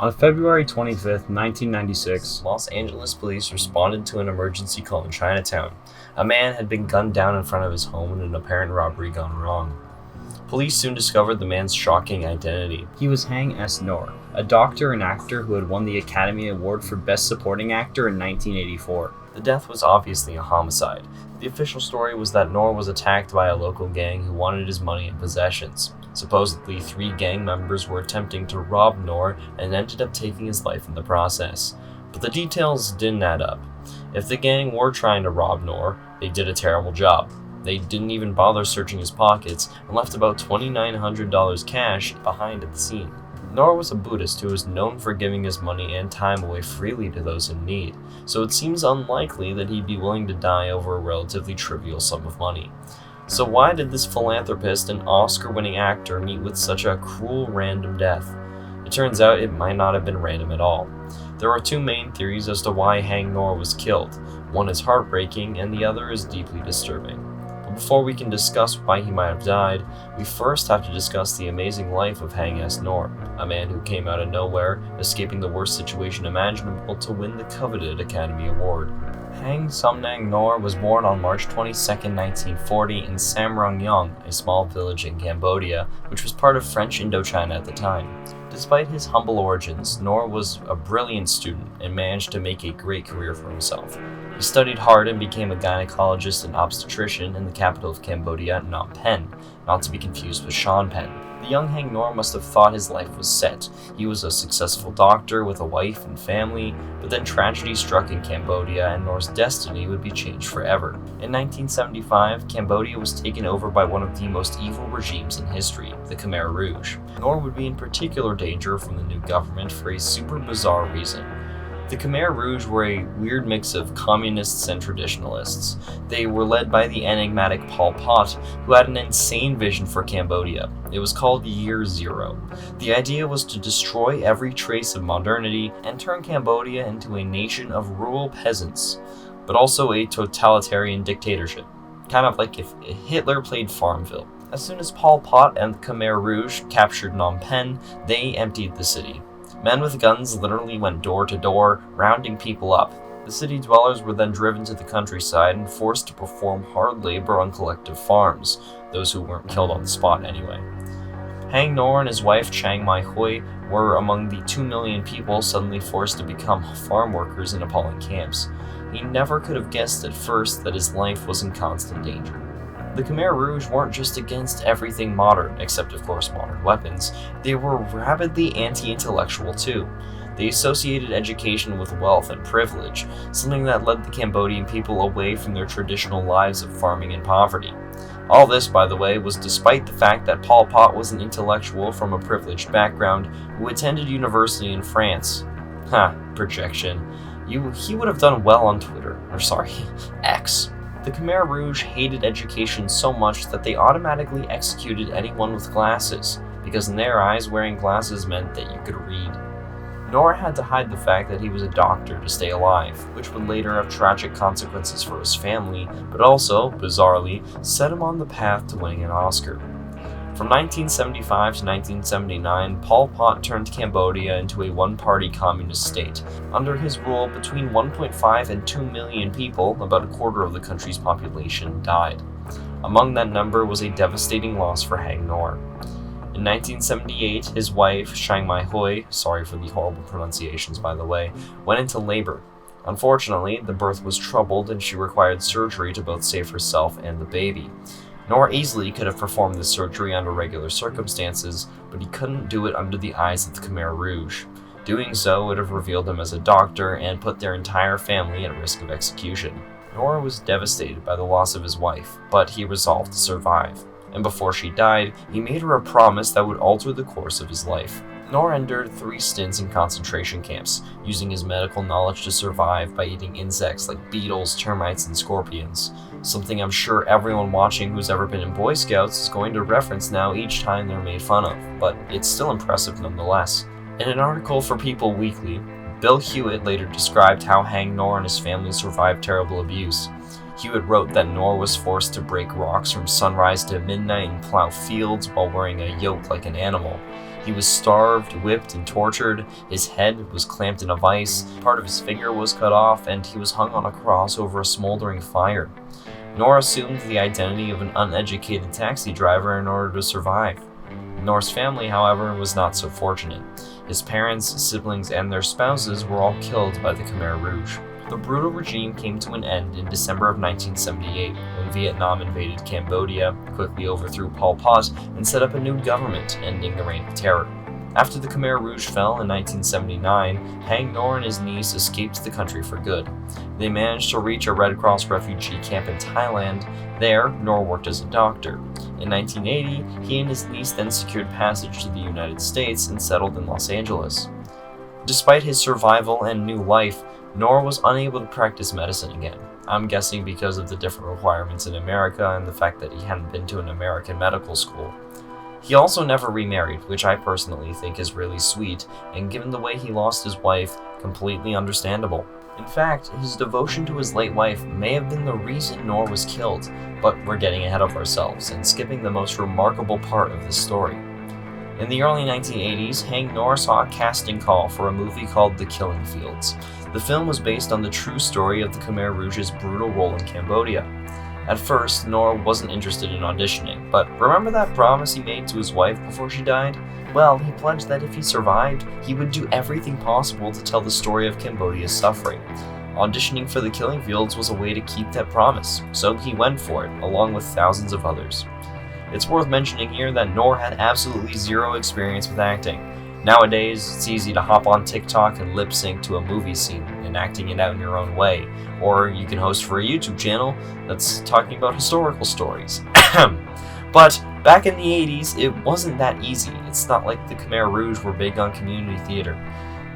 On February 25th, 1996, Los Angeles police responded to an emergency call in Chinatown. A man had been gunned down in front of his home and an apparent robbery gone wrong. Police soon discovered the man's shocking identity. he was Haing S, a doctor and actor who had won the Academy Award for Best Supporting Actor in 1984. The death was obviously a homicide. The official story was that Ngor was attacked by a local gang who wanted his money and possessions. Supposedly, 3 gang members were attempting to rob Ngor and ended up taking his life in the process. But the details didn't add up. If the gang were trying to rob Ngor, they did a terrible job. They didn't even bother searching his pockets and left about $2,900 cash behind at the scene. Ngor was a Buddhist who was known for giving his money and time away freely to those in need, so it seems unlikely that he'd be willing to die over a relatively trivial sum of money. So why did this philanthropist and Oscar-winning actor meet with such a cruel random death? It turns out it might not have been random at all. There are 2 main theories as to why Haing Ngor was killed. One is heartbreaking and the other is deeply disturbing. But before we can discuss why he might have died, we first have to discuss the amazing life of Haing S, a man who came out of nowhere, escaping the worst situation imaginable to win the coveted Academy Award. Haing Somnang Ngor was born on March 22, 1940 in Samrangyong, a small village in Cambodia, which was part of French Indochina at the time. Despite his humble origins, Ngor was a brilliant student and managed to make a great career for himself. He studied hard and became a gynecologist and obstetrician in the capital of Cambodia, Phnom Penh, not to be confused with Phnom Penh. The young Haing Ngor must have thought his life was set. He was a successful doctor with a wife and family, but then tragedy struck in Cambodia and Ngor's destiny would be changed forever. In 1975, Cambodia was taken over by one of the most evil regimes in history, the Khmer Rouge. Ngor would be in particular danger from the new government for a super bizarre reason. The Khmer Rouge were a weird mix of communists and traditionalists. They were led by the enigmatic Pol Pot, who had an insane vision for Cambodia. It was called Year Zero. The idea was to destroy every trace of modernity and turn Cambodia into a nation of rural peasants, but also a totalitarian dictatorship, kind of like if Hitler played Farmville. As soon as Pol Pot and the Khmer Rouge captured Phnom Penh, they emptied the city. Men with guns literally went door to door, rounding people up. The city dwellers were then driven to the countryside and forced to perform hard labor on collective farms, those who weren't killed on the spot anyway. Haing Ngor and his wife Chiang Mai-hui were among the 2 million people suddenly forced to become farm workers in appalling camps. He never could have guessed at first that his life was in constant danger. The Khmer Rouge weren't just against everything modern, except of course modern weapons. They were rabidly anti-intellectual too. They associated education with wealth and privilege, something that led the Cambodian people away from their traditional lives of farming and poverty. All this, by the way, was despite the fact that Pol Pot was an intellectual from a privileged background who attended university in France. Projection. He would have done well on Twitter. X. The Khmer Rouge hated education so much that they automatically executed anyone with glasses, because in their eyes, wearing glasses meant that you could read. Ngor had to hide the fact that he was a doctor to stay alive, which would later have tragic consequences for his family, but also, bizarrely, set him on the path to winning an Oscar. From 1975 to 1979, Pol Pot turned Cambodia into a one-party communist state. Under his rule, between 1.5 and 2 million people, about a quarter of the country's population, died. Among that number was a devastating loss for Haing Ngor. In 1978, his wife, Chiang Mai-hui, sorry for the horrible pronunciations by the way, went into labor. Unfortunately, the birth was troubled and she required surgery to both save herself and the baby. Ngor easily could have performed this surgery under regular circumstances, but he couldn't do it under the eyes of the Khmer Rouge. Doing so would have revealed him as a doctor and put their entire family at risk of execution. Ngor was devastated by the loss of his wife, but he resolved to survive. And before she died, he made her a promise that would alter the course of his life. Ngor endured 3 stints in concentration camps, using his medical knowledge to survive by eating insects like beetles, termites, and scorpions. Something I'm sure everyone watching who's ever been in Boy Scouts is going to reference now each time they're made fun of, but it's still impressive nonetheless. In an article for People Weekly, Bill Hewitt later described how Haing Ngor and his family survived terrible abuse. Hewitt wrote that Ngor was forced to break rocks from sunrise to midnight and plow fields while wearing a yoke like an animal. He was starved, whipped, and tortured. His head was clamped in a vice, part of his finger was cut off, and he was hung on a cross over a smoldering fire. Ngor assumed the identity of an uneducated taxi driver in order to survive. Ngor's family, however, was not so fortunate. His parents, siblings, and their spouses were all killed by the Khmer Rouge. The brutal regime came to an end in December of 1978 when Vietnam invaded Cambodia, quickly overthrew Pol Pot, and set up a new government, ending the reign of terror. After the Khmer Rouge fell in 1979, Haing Ngor and his niece escaped the country for good. They managed to reach a Red Cross refugee camp in Thailand. There, Ngor worked as a doctor. In 1980, he and his niece then secured passage to the United States and settled in Los Angeles. Despite his survival and new life, Ngor was unable to practice medicine again. I'm guessing because of the different requirements in America and the fact that he hadn't been to an American medical school. He also never remarried, which I personally think is really sweet, and given the way he lost his wife, completely understandable. In fact, his devotion to his late wife may have been the reason Ngor was killed, but we're getting ahead of ourselves and skipping the most remarkable part of this story. In the early 1980s, Haing Ngor saw a casting call for a movie called The Killing Fields. The film was based on the true story of the Khmer Rouge's brutal role in Cambodia. At first, Ngor wasn't interested in auditioning, but remember that promise he made to his wife before she died? Well, he pledged that if he survived, he would do everything possible to tell the story of Cambodia's suffering. Auditioning for The Killing Fields was a way to keep that promise, so he went for it, along with thousands of others. It's worth mentioning here that Ngor had absolutely zero experience with acting. Nowadays, it's easy to hop on TikTok and lip sync to a movie scene and acting it out in your own way, or you can host for a YouTube channel that's talking about historical stories. But back in the 80s, it wasn't that easy. It's not like the Khmer Rouge were big on community theater.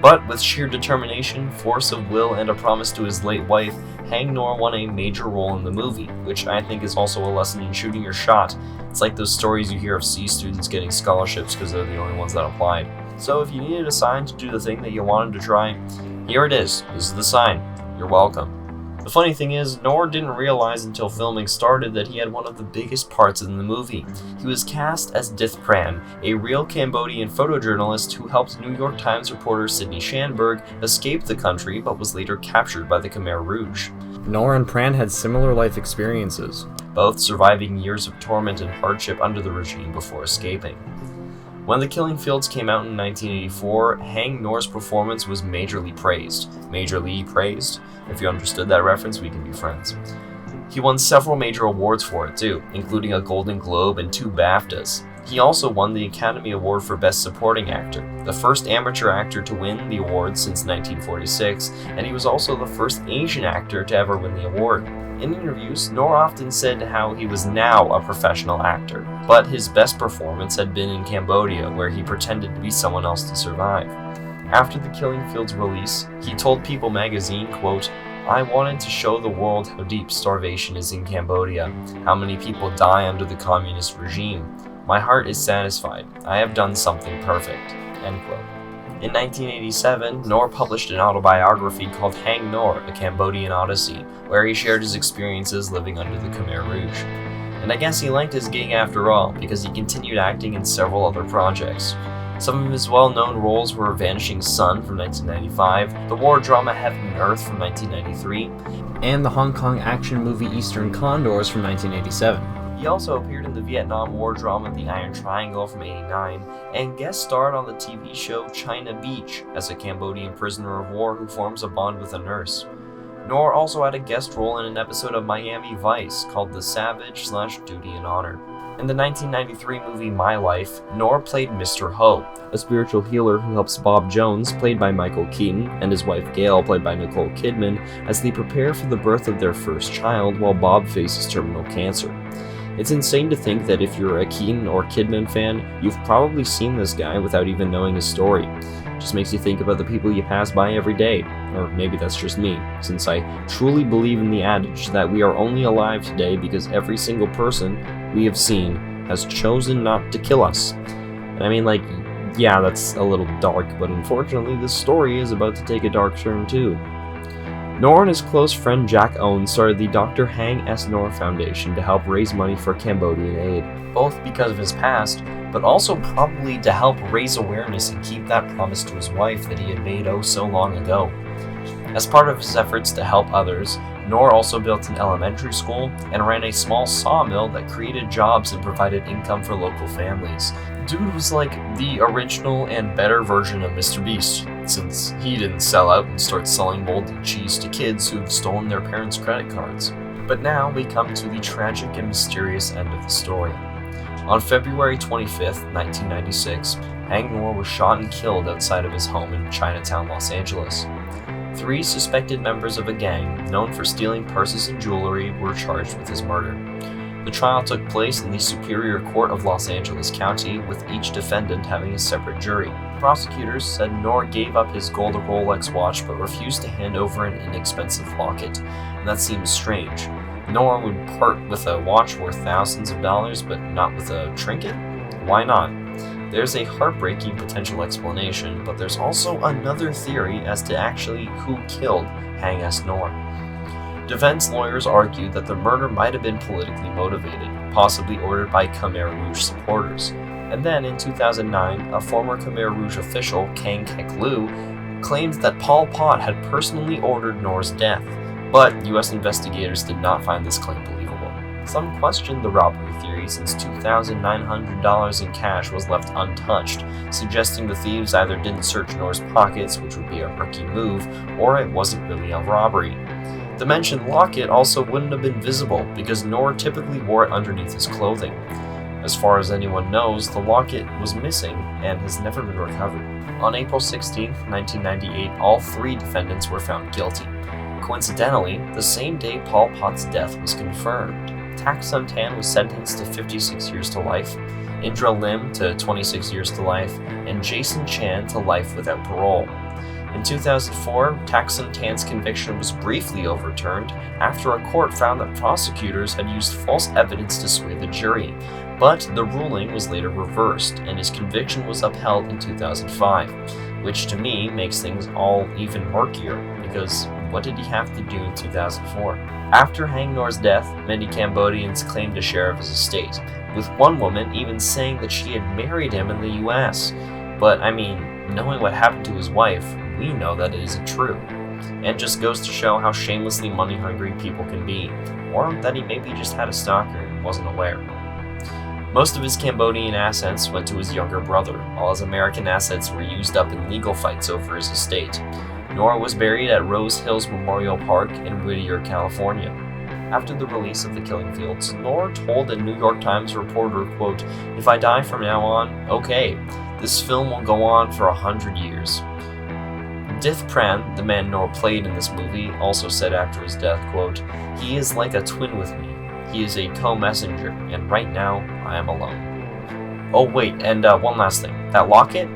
But with sheer determination, force of will, and a promise to his late wife, Haing Ngor won a major role in the movie, which I think is also a lesson in shooting your shot. It's like those stories you hear of C students getting scholarships because they're the only ones that applied. So if you needed a sign to do the thing that you wanted to try, here it is. This is the sign. You're welcome. The funny thing is, Ngor didn't realize until filming started that he had one of the biggest parts in the movie. He was cast as Dith Pran, a real Cambodian photojournalist who helped New York Times reporter Sidney Schanberg escape the country but was later captured by the Khmer Rouge. Ngor and Pran had similar life experiences, both surviving years of torment and hardship under the regime before escaping. When The Killing Fields came out in 1984, Haing Ngor's performance was majorly praised. Majorly praised? If you understood that reference, we can be friends. He won several major awards for it too, including a Golden Globe and 2 BAFTAs. He also won the Academy Award for Best Supporting Actor, the first amateur actor to win the award since 1946, and he was also the first Asian actor to ever win the award. In interviews, Ngor often said how he was now a professional actor, but his best performance had been in Cambodia, where he pretended to be someone else to survive. After The Killing Fields release, he told People magazine, quote, "I wanted to show the world how deep starvation is in Cambodia, how many people die under the communist regime. My heart is satisfied. I have done something perfect." End quote. In 1987, Ngor published an autobiography called Haing Ngor, A Cambodian Odyssey, where he shared his experiences living under the Khmer Rouge. And I guess he liked his gig after all, because he continued acting in several other projects. Some of his well-known roles were Vanishing Sun from 1995, the war drama Heaven and Earth from 1993, and the Hong Kong action movie Eastern Condors from 1987. He also appeared in the Vietnam War drama The Iron Triangle from '89, and guest starred on the TV show China Beach as a Cambodian prisoner of war who forms a bond with a nurse. Ngor also had a guest role in an episode of Miami Vice called The Savage/Duty and Honor. In the 1993 movie My Life, Ngor played Mr. Ho, a spiritual healer who helps Bob Jones, played by Michael Keaton, and his wife Gail, played by Nicole Kidman, as they prepare for the birth of their first child while Bob faces terminal cancer. It's insane to think that if you're a Keaton or Kidman fan, you've probably seen this guy without even knowing his story. Just makes you think about the people you pass by every day. Or maybe that's just me, since I truly believe in the adage that we are only alive today because every single person we have seen has chosen not to kill us. And I mean, like, yeah, that's a little dark, but unfortunately this story is about to take a dark turn too. Ngor and his close friend Jack Owen started the Dr. Haing S. Ngor Foundation to help raise money for Cambodian aid, both because of his past, but also probably to help raise awareness and keep that promise to his wife that he had made oh so long ago. As part of his efforts to help others, Ngor also built an elementary school and ran a small sawmill that created jobs and provided income for local families. Dude was like the original and better version of Mr. Beast, since he didn't sell out and start selling moldy cheese to kids who've stolen their parents' credit cards. But now we come to the tragic and mysterious end of the story. On February 25th, 1996, Haing Ngor was shot and killed outside of his home in Chinatown, Los Angeles. 3 suspected members of a gang known for stealing purses and jewelry were charged with his murder. The trial took place in the Superior Court of Los Angeles County, with each defendant having a separate jury. Prosecutors said Ngor gave up his gold Rolex watch but refused to hand over an inexpensive locket, and that seems strange. Ngor would part with a watch worth thousands of dollars but not with a trinket? Why not? There's a heartbreaking potential explanation, but there's also another theory as to actually who killed Haing S. Ngor. Defense lawyers argued that the murder might have been politically motivated, possibly ordered by Khmer Rouge supporters. And then in 2009, a former Khmer Rouge official, Kang Kek Lu, claimed that Pol Pot had personally ordered Ngor's death, but US investigators did not find this claim believable. Some questioned the robbery theory since $2,900 in cash was left untouched, suggesting the thieves either didn't search Ngor's pockets, which would be a rookie move, or it wasn't really a robbery. The mentioned locket also wouldn't have been visible because Ngor typically wore it underneath his clothing. As far as anyone knows, the locket was missing and has never been recovered. On April 16, 1998, all 3 defendants were found guilty. Coincidentally, the same day Pol Pot's death was confirmed. Tak Sun Tan was sentenced to 56 years to life, Indra Lim to 26 years to life, and Jason Chan to life without parole. In 2004, Tak Sun Tan's conviction was briefly overturned after a court found that prosecutors had used false evidence to sway the jury, but the ruling was later reversed and his conviction was upheld in 2005, which to me makes things all even murkier, because what did he have to do in 2004? After Haing Ngor's death, many Cambodians claimed a share of his estate, with one woman even saying that she had married him in the US. But I mean, knowing what happened to his wife, we know that it isn't true. And just goes to show how shamelessly money-hungry people can be, or that he maybe just had a stalker and wasn't aware. Most of his Cambodian assets went to his younger brother, while his American assets were used up in legal fights over his estate. Ngor was buried at Rose Hills Memorial Park in Whittier, California. After the release of The Killing Fields, Ngor told a New York Times reporter, quote, "If I die from now on, okay, this film will go on for 100 years. Dith Pran, the man Ngor played in this movie, also said after his death, quote, "He is like a twin with me. He is a co-messenger, and right now, I am alone." Oh wait, and one last thing. That locket?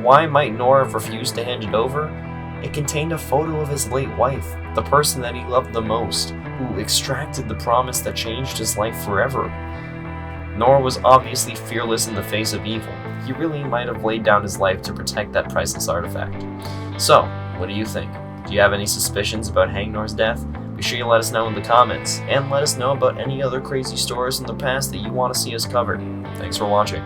Why might Ngor have refused to hand it over? It contained a photo of his late wife, the person that he loved the most, who extracted the promise that changed his life forever. Ngor was obviously fearless in the face of evil. He really might have laid down his life to protect that priceless artifact. So, what do you think? Do you have any suspicions about Haing Ngor's death? Be sure you let us know in the comments, and let us know about any other crazy stories in the past that you want to see us cover. Thanks for watching.